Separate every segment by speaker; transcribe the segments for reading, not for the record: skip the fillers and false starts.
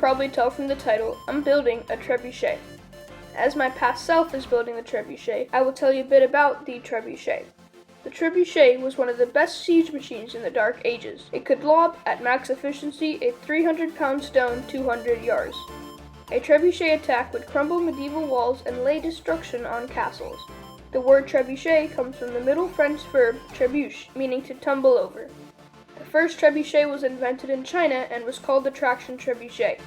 Speaker 1: probably tell from the title, I'm building a trebuchet. As my past self is building the trebuchet, I will tell you a bit about the trebuchet. The trebuchet was one of the best siege machines in the Dark Ages. It could lob, at max efficiency, a 300-pound stone 200 yards. A trebuchet attack would crumble medieval walls and lay destruction on castles. The word trebuchet comes from the Middle French verb trebuche, meaning to tumble over. The first trebuchet was invented in China and was called the traction trebuchet.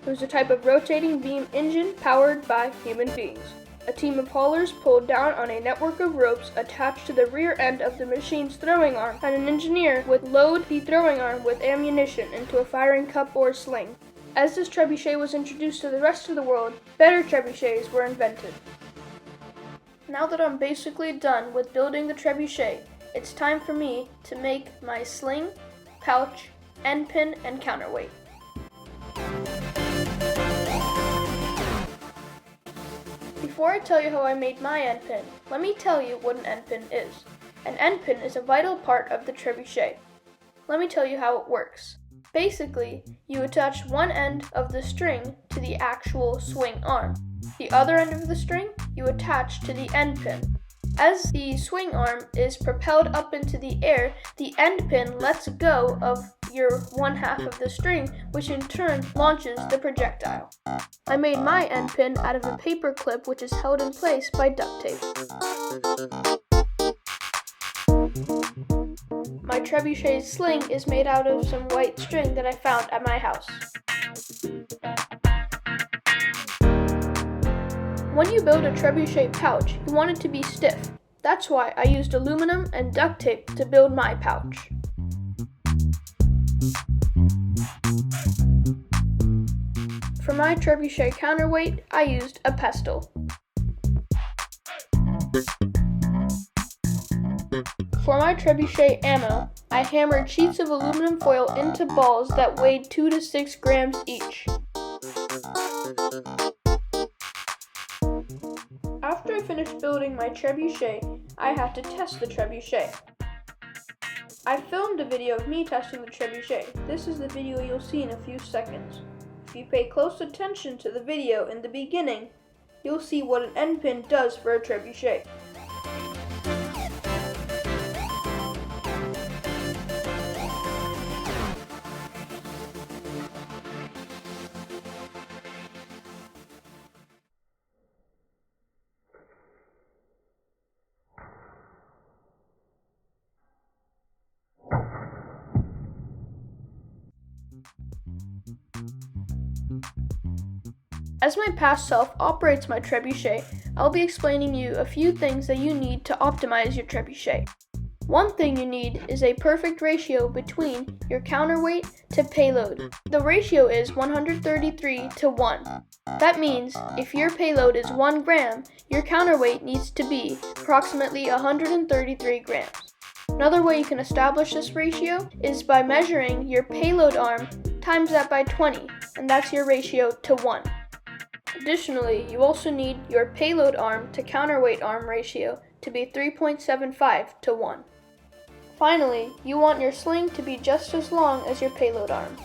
Speaker 1: It was a type of rotating beam engine powered by human beings. A team of haulers pulled down on a network of ropes attached to the rear end of the machine's throwing arm, and an engineer would load the throwing arm with ammunition into a firing cup or sling. As this trebuchet was introduced to the rest of the world, better trebuchets were invented. Now that I'm basically done with building the trebuchet, it's time for me to make my sling, pouch, end pin, and counterweight. Before I tell you how I made my end pin, let me tell you what an end pin is. An end pin is a vital part of the trebuchet. Let me tell you how it works. Basically, you attach one end of the string to the actual swing arm. The other end of the string you attach to the end pin. As the swing arm is propelled up into the air, the end pin lets go of your one half of the string, which in turn launches the projectile. I made my end pin out of a paper clip which is held in place by duct tape. My trebuchet sling is made out of some white string that I found at my house. When you build a trebuchet pouch, you want it to be stiff. That's why I used aluminum and duct tape to build my pouch. For my trebuchet counterweight, I used a pestle. For my trebuchet ammo, I hammered sheets of aluminum foil into balls that weighed 2 to 6 grams each. After I finished building my trebuchet, I had to test the trebuchet. I filmed a video of me testing the trebuchet. This is the video you'll see in a few seconds. If you pay close attention to the video in the beginning, you'll see what an end pin does for a trebuchet. As my past self operates my trebuchet, I'll be explaining you a few things that you need to optimize your trebuchet. One thing you need is a perfect ratio between your counterweight to payload. The ratio is 133 to 1. That means if your payload is 1 gram, your counterweight needs to be approximately 133 grams. Another way you can establish this ratio is by measuring your payload arm times that by 20, and that's your ratio to 1. Additionally, you also need your payload arm to counterweight arm ratio to be 3.75 to 1. Finally, you want your sling to be just as long as your payload arm.